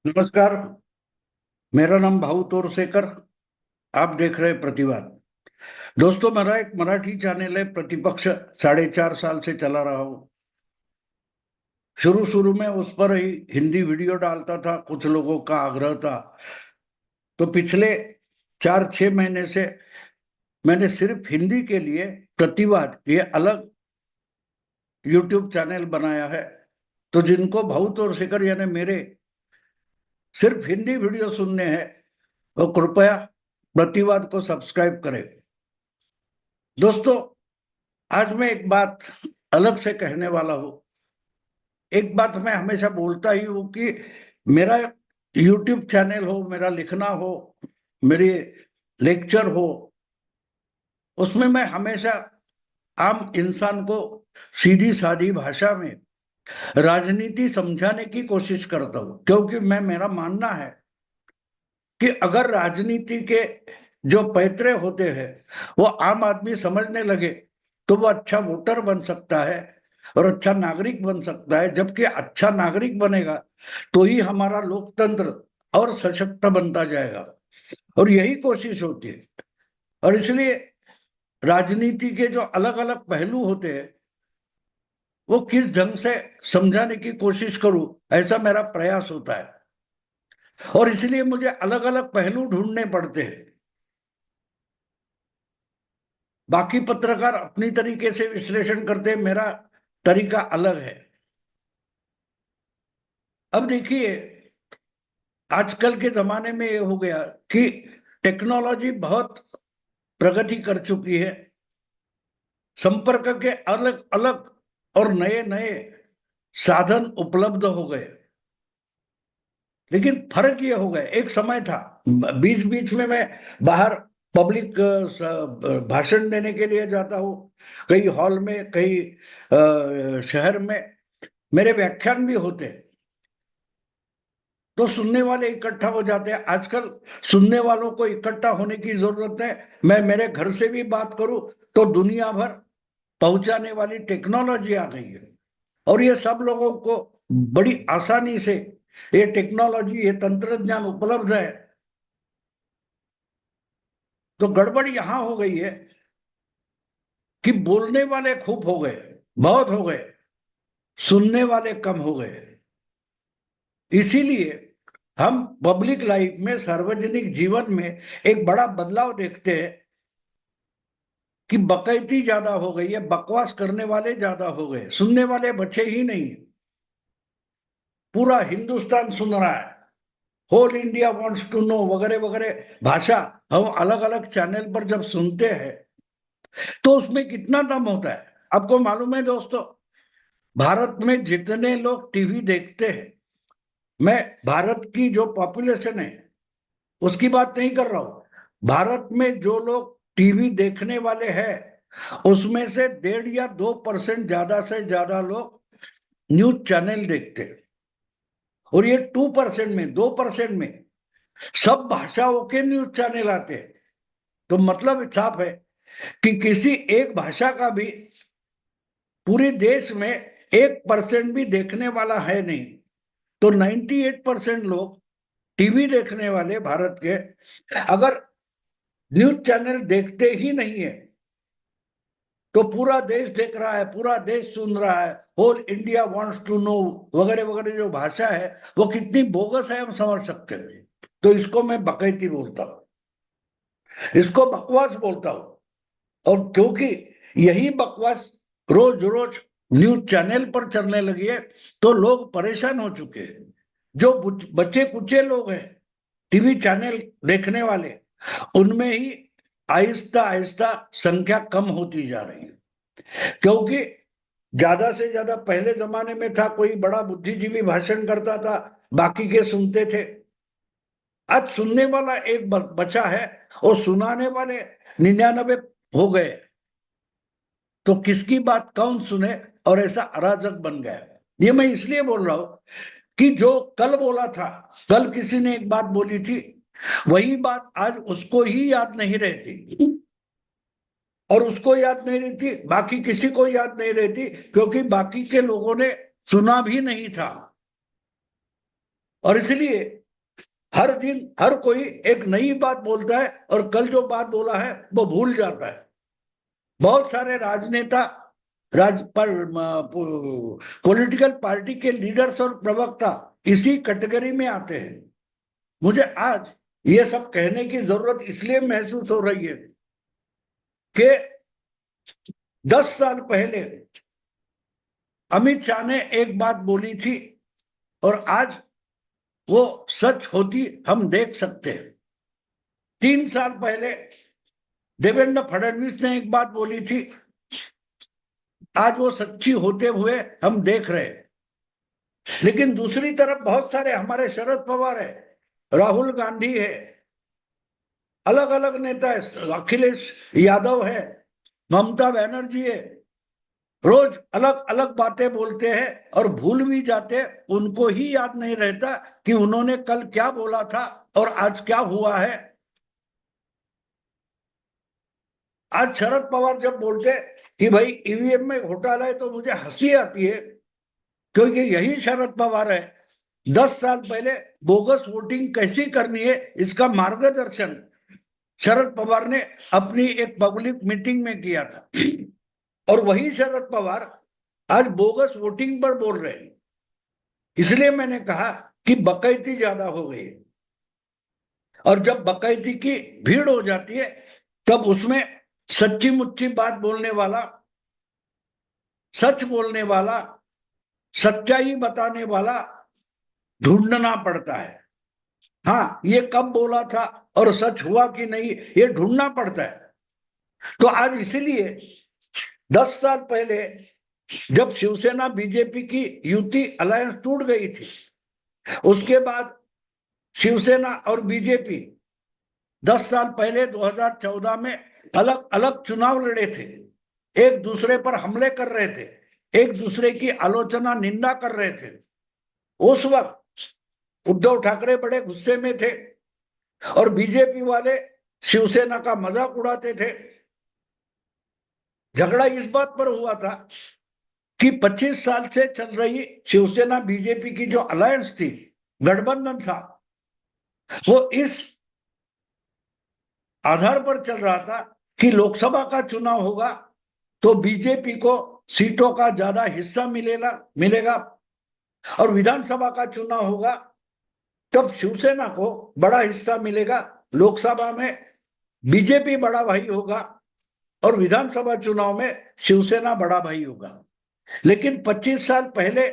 नमस्कार। मेरा नाम भाऊ तोरसेकर। आप देख रहे हैं प्रतिवाद। दोस्तों, मेरा एक मराठी चैनल है प्रतिपक्ष, 4.5 साल से चला रहा हूँ। शुरू शुरू में उस पर ही हिंदी वीडियो डालता था, कुछ लोगों का आग्रह था। तो पिछले 4-6 महीने से मैंने सिर्फ हिंदी के लिए प्रतिवाद ये अलग यूट्यूब चैनल बनाया है। तो जिनको भाऊ तोरसेकर यानी मेरे सिर्फ हिंदी वीडियो सुनने हैं, वो कृपया प्रतिवाद को सब्सक्राइब करें। दोस्तों, आज मैं एक बात अलग से कहने वाला हूं। एक बात मैं हमेशा बोलता ही हूं कि मेरा यूट्यूब चैनल हो, मेरा लिखना हो, मेरे लेक्चर हो, उसमें मैं हमेशा आम इंसान को सीधी सादी भाषा में राजनीति समझाने की कोशिश करता हूं। क्योंकि मेरा मानना है कि अगर राजनीति के जो पैतरे होते हैं वो आम आदमी समझने लगे तो वो अच्छा वोटर बन सकता है और अच्छा नागरिक बन सकता है। जबकि अच्छा नागरिक बनेगा तो ही हमारा लोकतंत्र और सशक्त बनता जाएगा, और यही कोशिश होती है। और इसलिए राजनीति के जो अलग अलग पहलू होते हैं वो किस ढंग से समझाने की कोशिश करूं, ऐसा मेरा प्रयास होता है। और इसलिए मुझे अलग अलग पहलू ढूंढने पड़ते हैं। बाकी पत्रकार अपनी तरीके से विश्लेषण करते हैं, मेरा तरीका अलग है। अब देखिए, आजकल के जमाने में ये हो गया कि टेक्नोलॉजी बहुत प्रगति कर चुकी है। संपर्क के अलग अलग और नए नए साधन उपलब्ध हो गए। लेकिन फर्क ये हो गया, एक समय था, बीच बीच में मैं बाहर पब्लिक भाषण देने के लिए जाता हूँ, कई हॉल में, कई शहर में मेरे व्याख्यान भी होते हैं। तो सुनने वाले इकट्ठा हो जाते हैं। आजकल सुनने वालों को इकट्ठा होने की जरूरत है। मैं मेरे घर से भी बात करूं तो दुनिया भर पहुंचाने वाली टेक्नोलॉजी आ गई है, और ये सब लोगों को बड़ी आसानी से ये टेक्नोलॉजी, ये तंत्र ज्ञान उपलब्ध है। तो गड़बड़ यहां हो गई है कि बोलने वाले खूब हो गए, बहुत हो गए, सुनने वाले कम हो गए। इसीलिए हम पब्लिक लाइफ में, सार्वजनिक जीवन में एक बड़ा बदलाव देखते हैं कि बकैती ज्यादा हो गई है, बकवास करने वाले ज्यादा हो गए, सुनने वाले बचे ही नहीं। पूरा हिंदुस्तान सुन रहा है, whole India wants to know वगैरह वगैरह भाषा हम अलग अलग चैनल पर जब सुनते हैं तो उसमें कितना दम होता है। आपको मालूम है दोस्तों, भारत में जितने लोग टीवी देखते हैं, मैं भारत की जो पॉपुलेशन है उसकी बात नहीं कर रहा हूं, भारत में जो लोग टीवी देखने वाले हैं उसमें से 1.5 या 2% ज्यादा से ज्यादा लोग न्यूज चैनल देखते हैं। और ये 2% में, 2% में सब भाषाओं के न्यूज चैनल आते हैं। तो मतलब साफ है कि किसी एक भाषा का भी पूरे देश में 1% भी देखने वाला है नहीं। तो 98% लोग टीवी देखने वाले भारत के अगर न्यूज चैनल देखते ही नहीं है तो पूरा देश देख रहा है, पूरा देश सुन रहा है, whole India wants to know वगैरह वगैरह जो भाषा है वो कितनी बोगस है हम समझ सकते हैं। तो इसको मैं बकैती बोलता हूँ, इसको बकवास बोलता हूँ। और क्योंकि यही बकवास रोज रोज न्यूज चैनल पर चलने लगी है तो लोग परेशान हो चुके हैं। जो बच्चे कुचे लोग हैं टीवी चैनल देखने वाले, उनमें ही आहिस्ता आहिस्ता संख्या कम होती जा रही है। क्योंकि ज्यादा से ज्यादा पहले जमाने में था, कोई बड़ा बुद्धिजीवी भाषण करता था, बाकी के सुनते थे। आज सुनने वाला एक बचा है और सुनाने वाले 99 हो गए। तो किसकी बात कौन सुने, और ऐसा अराजक बन गया। ये मैं इसलिए बोल रहा हूं कि जो कल बोला था, कल किसी ने एक बात बोली थी, वही बात आज उसको ही याद नहीं रहती, और उसको याद नहीं रहती, बाकी किसी को याद नहीं रहती, क्योंकि बाकी के लोगों ने सुना भी नहीं था। और इसलिए हर दिन हर कोई एक नई बात बोलता है और कल जो बात बोला है वो भूल जाता है। बहुत सारे राजनेता पॉलिटिकल पार्टी के लीडर्स और प्रवक्ता इसी कैटेगरी में आते हैं। मुझे आज ये सब कहने की जरूरत इसलिए महसूस हो रही है कि 10 साल पहले अमित शाह ने एक बात बोली थी और आज वो सच होती हम देख सकते हैं। 3 साल पहले देवेंद्र फडणवीस ने एक बात बोली थी, आज वो सच्ची होते हुए हम देख रहे हैं। लेकिन दूसरी तरफ बहुत सारे हमारे शरद पवार है, राहुल गांधी है, अलग अलग नेता है, अखिलेश यादव है, ममता बनर्जी है, रोज अलग अलग बातें बोलते हैं और भूल भी जाते, उनको ही याद नहीं रहता कि उन्होंने कल क्या बोला था और आज क्या हुआ है। आज शरद पवार जब बोलते कि भाई ईवीएम में घोटाला है तो मुझे हंसी आती है, क्योंकि यही शरद पवार है 10 साल पहले बोगस वोटिंग कैसी करनी है इसका मार्गदर्शन शरद पवार ने अपनी एक पब्लिक मीटिंग में किया था। और वही शरद पवार आज बोगस वोटिंग पर बोल रहे हैं। इसलिए मैंने कहा कि बकैती ज्यादा हो गई है, और जब बकैती की भीड़ हो जाती है तब उसमें सच्ची मुच्ची बात बोलने वाला, सच बोलने वाला, सच्चाई बताने वाला ढूंढना पड़ता है। हाँ, ये कब बोला था और सच हुआ कि नहीं ये ढूंढना पड़ता है। तो आज इसीलिए 10 साल पहले जब शिवसेना बीजेपी की युति अलायंस टूट गई थी, उसके बाद शिवसेना और बीजेपी 10 साल पहले 2014 में अलग अलग चुनाव लड़े थे, एक दूसरे पर हमले कर रहे थे, एक दूसरे की आलोचना निंदा कर रहे थे। उस वक्त उद्धव ठाकरे बड़े गुस्से में थे और बीजेपी वाले शिवसेना का मजाक उड़ाते थे। झगड़ा इस बात पर हुआ था कि 25 साल से चल रही शिवसेना बीजेपी की जो अलायंस थी, गठबंधन था, वो इस आधार पर चल रहा था कि लोकसभा का चुनाव होगा तो बीजेपी को सीटों का ज्यादा हिस्सा मिलेगा और विधानसभा का चुनाव होगा तब शिवसेना को बड़ा हिस्सा मिलेगा। लोकसभा में बीजेपी बड़ा भाई होगा और विधानसभा चुनाव में शिवसेना बड़ा भाई होगा। लेकिन 25 साल पहले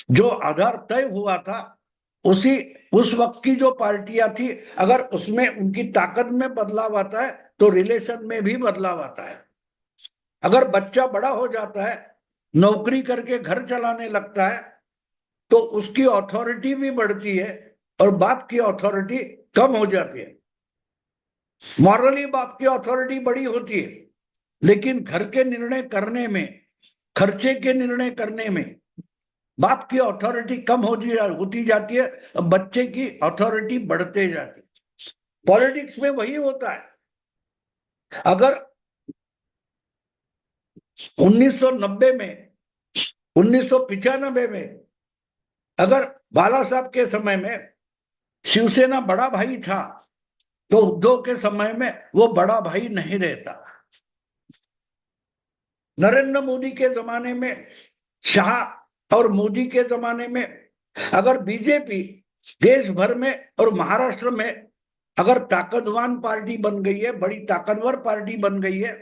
जो आधार तय हुआ था, उस वक्त की जो पार्टियां थी, अगर उसमें उनकी ताकत में बदलाव आता है तो रिलेशन में भी बदलाव आता है। अगर बच्चा बड़ा हो जाता है, नौकरी करके घर चलाने लगता है, तो उसकी अथॉरिटी भी बढ़ती है और बाप की अथॉरिटी कम हो जाती है। मॉरली बाप की अथॉरिटी बड़ी होती है, लेकिन घर के निर्णय करने में, खर्चे के निर्णय करने में बाप की अथॉरिटी कम होती जाती है, बच्चे की अथॉरिटी बढ़ते जाती है। पॉलिटिक्स में वही होता है। अगर 1990 में, 1995 में अगर बाला साहब के समय में शिवसेना बड़ा भाई था तो उद्धव के समय में वो बड़ा भाई नहीं रहता। नरेंद्र मोदी के जमाने में, शाह और मोदी के जमाने में अगर बीजेपी देश भर में और महाराष्ट्र में अगर ताकतवान पार्टी बन गई है, बड़ी ताकतवर पार्टी बन गई है,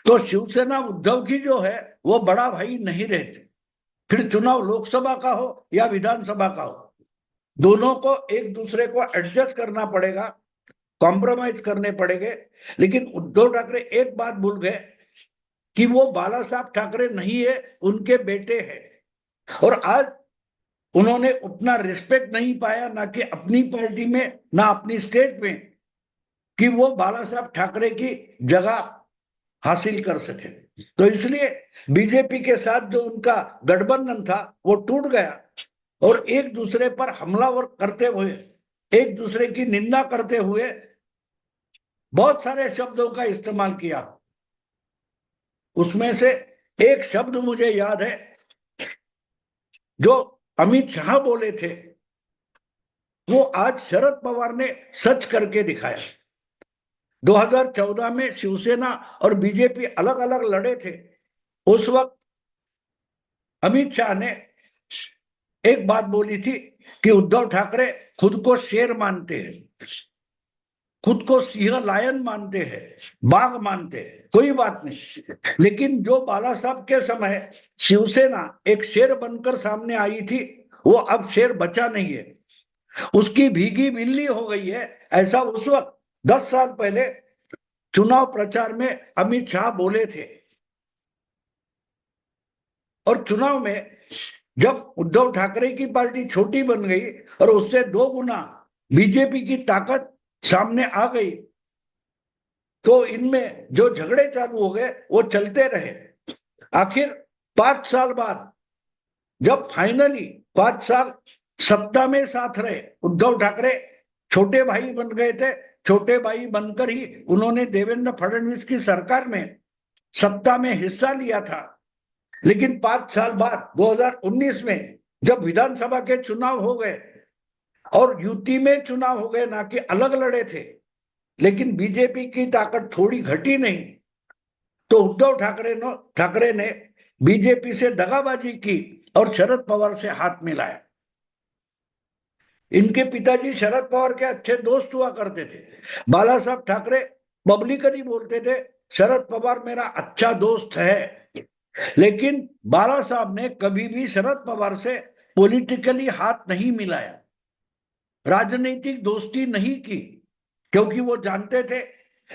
तो शिवसेना उद्धव की जो है वो बड़ा भाई नहीं रहते। फिर चुनाव लोकसभा का हो या विधानसभा का हो, दोनों को एक दूसरे को एडजस्ट करना पड़ेगा, कॉम्प्रोमाइज करने पड़ेंगे। लेकिन उद्धव ठाकरे एक बात भूल गए कि वो बाला साहब ठाकरे नहीं है, उनके बेटे हैं। और आज उन्होंने उतना रिस्पेक्ट नहीं पाया, ना कि अपनी पार्टी में ना अपनी स्टेट में, कि वो बाला साहब ठाकरे की जगह हासिल कर सके। तो इसलिए बीजेपी के साथ जो उनका गठबंधन था वो टूट गया और एक दूसरे पर हमलावर करते हुए, एक दूसरे की निंदा करते हुए बहुत सारे शब्दों का इस्तेमाल किया। उसमें से एक शब्द मुझे याद है जो अमित शाह बोले थे वो आज शरद पवार ने सच करके दिखाया। 2014 में शिवसेना और बीजेपी अलग अलग लड़े थे। उस वक्त अमित शाह ने एक बात बोली थी कि उद्धव ठाकरे खुद को शेर मानते हैं, खुद को सिंह लायन मानते हैं, बाघ मानते हैं, कोई बात नहीं। लेकिन जो बाला साहब के समय शिवसेना एक शेर बनकर सामने आई थी, वो अब शेर बचा नहीं है, उसकी भीगी बिल्ली हो गई है। ऐसा उस वक्त 10 साल पहले चुनाव प्रचार में अमित शाह बोले थे। और चुनाव में जब उद्धव ठाकरे की पार्टी छोटी बन गई और उससे 2 गुना बीजेपी की ताकत सामने आ गई, तो इनमें जो झगड़े चालू हो गए वो चलते रहे। आखिर 5 साल बाद जब फाइनली 5 साल सत्ता में साथ रहे, उद्धव ठाकरे छोटे भाई बन गए थे। छोटे भाई बनकर ही उन्होंने देवेंद्र फडणवीस की सरकार में सत्ता में हिस्सा लिया था। लेकिन 5 साल बाद 2019 में जब विधानसभा के चुनाव हो गए और यूटी में चुनाव हो गए, ना कि अलग लड़े थे, लेकिन बीजेपी की ताकत थोड़ी घटी नहीं, तो उद्धव ठाकरे ने बीजेपी से दगाबाजी की और शरद पवार से हाथ मिलाया। इनके पिताजी शरद पवार के अच्छे दोस्त हुआ करते थे। बाला साहब ठाकरे पब्लिकली बोलते थे शरद पवार मेरा अच्छा दोस्त है, लेकिन बाला साहब ने कभी भी शरद पवार से पॉलिटिकली हाथ नहीं मिलाया, राजनीतिक दोस्ती नहीं की, क्योंकि वो जानते थे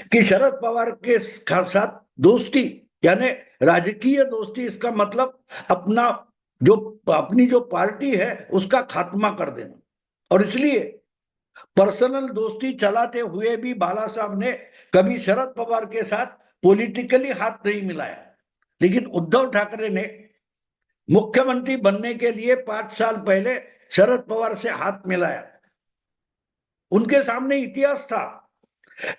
कि शरद पवार के साथ दोस्ती यानी राजकीय दोस्ती, इसका मतलब अपनी जो पार्टी है उसका खात्मा कर देना। और इसलिए पर्सनल दोस्ती चलाते हुए भी बाला साहब ने कभी शरद पवार के साथ पॉलिटिकली हाथ नहीं मिलाया। लेकिन उद्धव ठाकरे ने मुख्यमंत्री बनने के लिए 5 साल पहले शरद पवार से हाथ मिलाया। उनके सामने इतिहास था।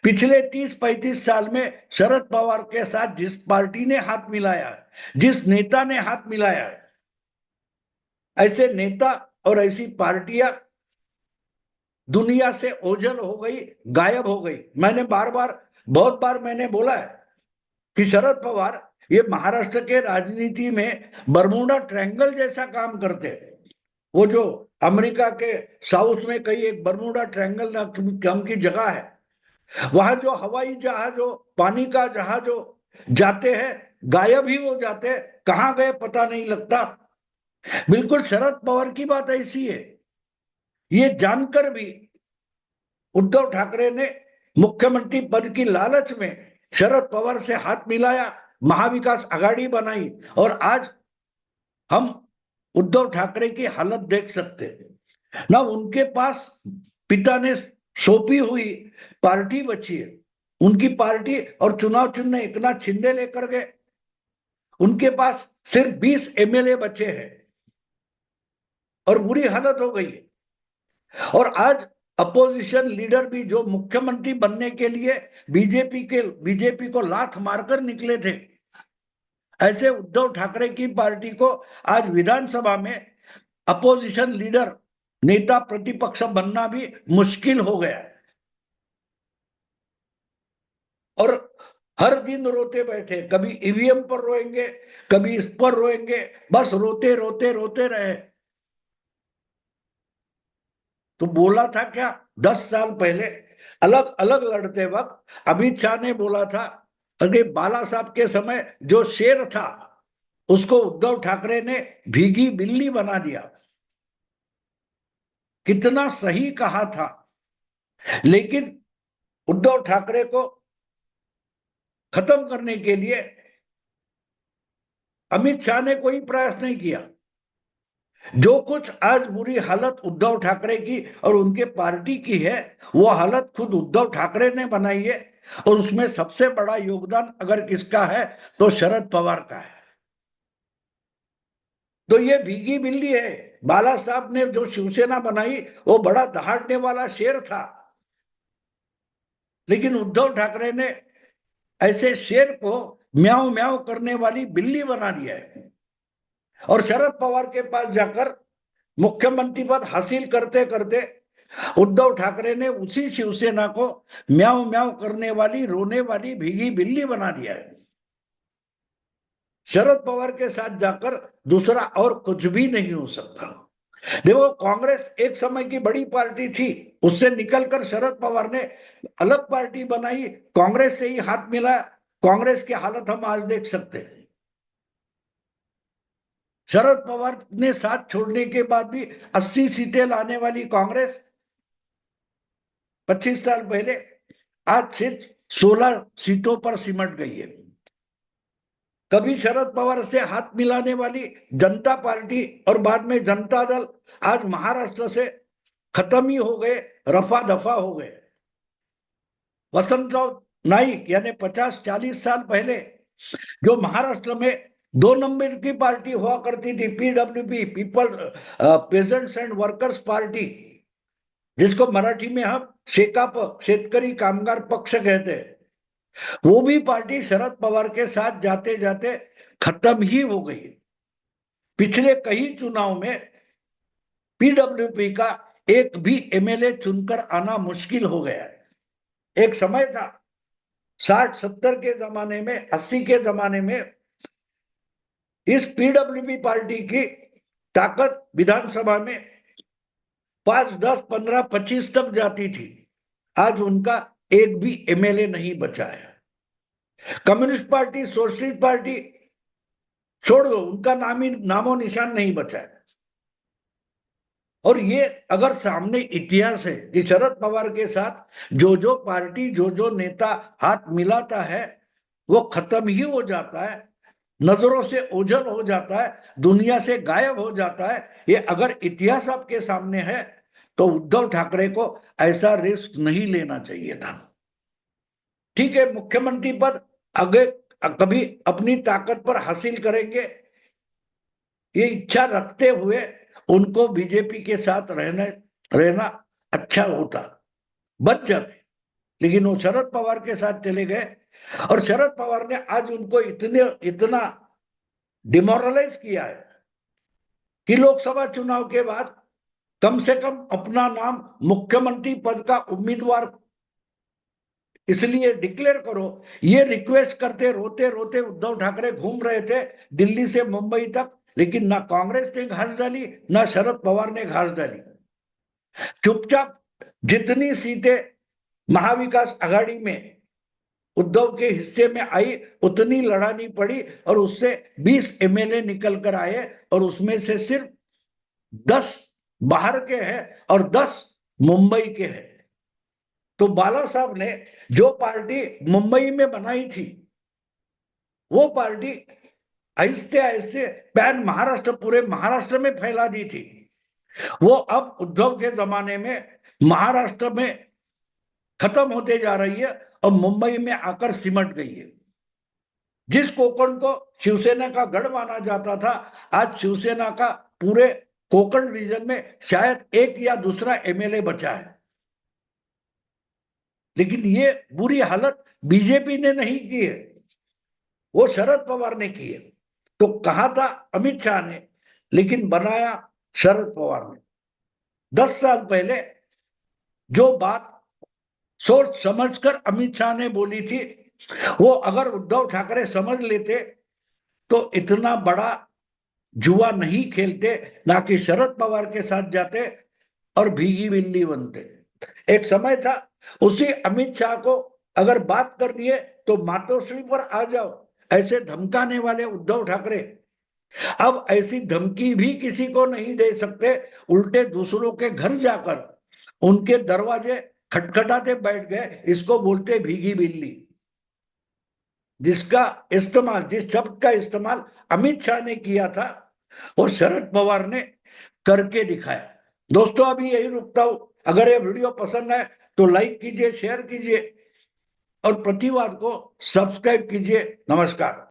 पिछले 30-35 साल में शरद पवार के साथ जिस पार्टी ने हाथ मिलाया, जिस नेता ने हाथ मिलाया, ऐसे नेता और ऐसी पार्टियां दुनिया से ओझल हो गई, गायब हो गई। मैंने बहुत बार मैंने बोला है कि शरद पवार ये महाराष्ट्र के राजनीति में बरमूडा ट्रायंगल जैसा काम करते हैं। वो जो अमेरिका के साउथ में कई एक बरमूडा ट्रायंगल नाम की जगह है, वहां जो हवाई जहाज हो, पानी का जहाज हो, जाते हैं गायब ही हो जाते हैं, कहां गए पता नहीं लगता। बिल्कुल शरद पवार की बात ऐसी है। ये जानकर भी उद्धव ठाकरे ने मुख्यमंत्री पद की लालच में शरद पवार से हाथ मिलाया, महाविकास आघाड़ी बनाई, और आज हम उद्धव ठाकरे की हालत देख सकते हैं ना। उनके पास पिता ने सौंपी हुई पार्टी बची है, उनकी पार्टी, और चुनाव चिन्ह एकनाथ शिंदे लेकर गए। उनके पास सिर्फ 20 एमएलए बचे हैं और बुरी हालत हो गई है। और आज अपोजिशन लीडर भी जो मुख्यमंत्री बनने के लिए बीजेपी को लात मारकर निकले थे, ऐसे उद्धव ठाकरे की पार्टी को आज विधानसभा में अपोजिशन लीडर, नेता प्रतिपक्ष बनना भी मुश्किल हो गया। और हर दिन रोते बैठे, कभी ईवीएम पर रोएंगे, कभी इस पर रोएंगे, बस रोते रोते रोते रहे। तो बोला था क्या 10 साल पहले अलग अलग लड़ते वक्त अमित शाह ने बोला था कि बाला साहब के समय जो शेर था उसको उद्धव ठाकरे ने भीगी बिल्ली बना दिया। कितना सही कहा था। लेकिन उद्धव ठाकरे को खत्म करने के लिए अमित शाह ने कोई प्रयास नहीं किया। जो कुछ आज बुरी हालत उद्धव ठाकरे की और उनके पार्टी की है, वो हालत खुद उद्धव ठाकरे ने बनाई है। और उसमें सबसे बड़ा योगदान अगर किसका है तो शरद पवार का है। तो ये भीगी बिल्ली है। बाला साहब ने जो शिवसेना बनाई वो बड़ा दहाड़ने वाला शेर था, लेकिन उद्धव ठाकरे ने ऐसे शेर को म्याऊ म्याऊ करने वाली बिल्ली बना दिया है। और शरद पवार के पास जाकर मुख्यमंत्री पद हासिल करते करते उद्धव ठाकरे ने उसी शिवसेना को म्याऊं म्याऊं करने वाली, रोने वाली भीगी बिल्ली बना दिया है। शरद पवार के साथ जाकर दूसरा और कुछ भी नहीं हो सकता। देखो, कांग्रेस एक समय की बड़ी पार्टी थी, उससे निकलकर शरद पवार ने अलग पार्टी बनाई, कांग्रेस से ही हाथ मिलाया। कांग्रेस की हालत हम आज देख सकते हैं। शरद पवार ने साथ छोड़ने के बाद भी 80 सीटें लाने वाली कांग्रेस 25 साल पहले आज सिर्फ 16 सीटों पर सिमट गई है। कभी शरद पवार से हाथ मिलाने वाली जनता पार्टी और बाद में जनता दल आज महाराष्ट्र से खत्म ही हो गए, रफा दफा हो गए। वसंतराव नाईक यानी 50-40 साल पहले जो महाराष्ट्र में 2 नंबर की पार्टी हुआ करती थी, PWP, people pageants and workers party, जिसको मराठी में हम शेकाप, शेतकरी कामगार पक्ष कहते हैं, वो भी पार्टी शरद पवार के साथ जाते जाते खत्म ही हो गई। पिछले कई चुनाव में पीडब्ल्यूपी का एक भी एमएलए चुनकर आना मुश्किल हो गया है। एक समय था 60-70 के जमाने में, 80 के जमाने में इस पीडब्ल्यूपी पार्टी की ताकत विधानसभा में 5, 10, 15, 25 तक जाती थी। आज उनका एक भी एमएलए नहीं बचा है। कम्युनिस्ट पार्टी, सोशलिस्ट पार्टी छोड़ दो, उनका नामो निशान नहीं बचा है। और ये अगर सामने इतिहास है कि शरद पवार के साथ जो पार्टी, जो नेता हाथ मिलाता है वो खत्म ही हो जाता है, नजरों से ओझल हो जाता है, दुनिया से गायब हो जाता है। ये अगर इतिहास आपके सामने है तो उद्धव ठाकरे को ऐसा रिस्क नहीं लेना चाहिए था। ठीक है, मुख्यमंत्री पद आगे कभी अपनी ताकत पर हासिल करेंगे, ये इच्छा रखते हुए उनको बीजेपी के साथ रहना अच्छा होता, बच जाते। लेकिन वो शरद पवार के साथ चले गए और शरद पवार ने आज उनको इतना डिमोरलाइज किया है कि लोकसभा चुनाव के बाद कम से कम अपना नाम मुख्यमंत्री पद का उम्मीदवार इसलिए डिक्लेयर करो, ये रिक्वेस्ट करते रोते रोते उद्धव ठाकरे घूम रहे थे दिल्ली से मुंबई तक, लेकिन ना कांग्रेस ने घास डाली, ना शरद पवार ने घास डाली। चुपचाप जितनी सीटें महाविकास आघाड़ी में उद्धव के हिस्से में आई उतनी लड़ानी पड़ी और उससे 20 एमएलए निकल कर आए और उसमें से सिर्फ 10 बाहर के हैं और 10 मुंबई के हैं। तो बाला साहब ने जो पार्टी मुंबई में बनाई थी वो पार्टी आहिस्ते आहिस्ते पैन महाराष्ट्र, पूरे महाराष्ट्र में फैला दी थी। वो अब उद्धव के जमाने में महाराष्ट्र में खत्म होते जा रही है और मुंबई में आकर सिमट गई है। जिस कोकण को शिवसेना का गढ़ माना जाता था, आज शिवसेना का पूरे कोकण रीजन में शायद एक या दूसरा एमएलए बचा है। लेकिन ये बुरी हालत बीजेपी ने नहीं की है, वो शरद पवार ने की है। तो कहा था अमित शाह ने, लेकिन बनाया शरद पवार ने। 10 साल पहले जो बात सोच समझकर अमित शाह ने बोली थी, वो अगर उद्धव ठाकरे समझ लेते तो इतना बड़ा जुआ नहीं खेलते, ना कि शरद पवार के साथ जाते और भीगी बिल्ली बनते। एक समय था, उसी अमित शाह को अगर बात करनी है तो मातोश्री पर आ जाओ, ऐसे धमकाने वाले उद्धव ठाकरे अब ऐसी धमकी भी किसी को नहीं दे सकते, उल्टे दूसरों के घर जाकर उनके दरवाजे खटखटाते बैठ गए। इसको बोलते भीगी बिल्ली। जिसका इस्तेमाल, जिस शब्द का इस्तेमाल अमित शाह ने किया था वो शरद पवार ने करके दिखाया। दोस्तों, अभी यही रुकता हूं। अगर ये वीडियो पसंद आए तो लाइक कीजिए, शेयर कीजिए और प्रतिवाद को सब्सक्राइब कीजिए। नमस्कार।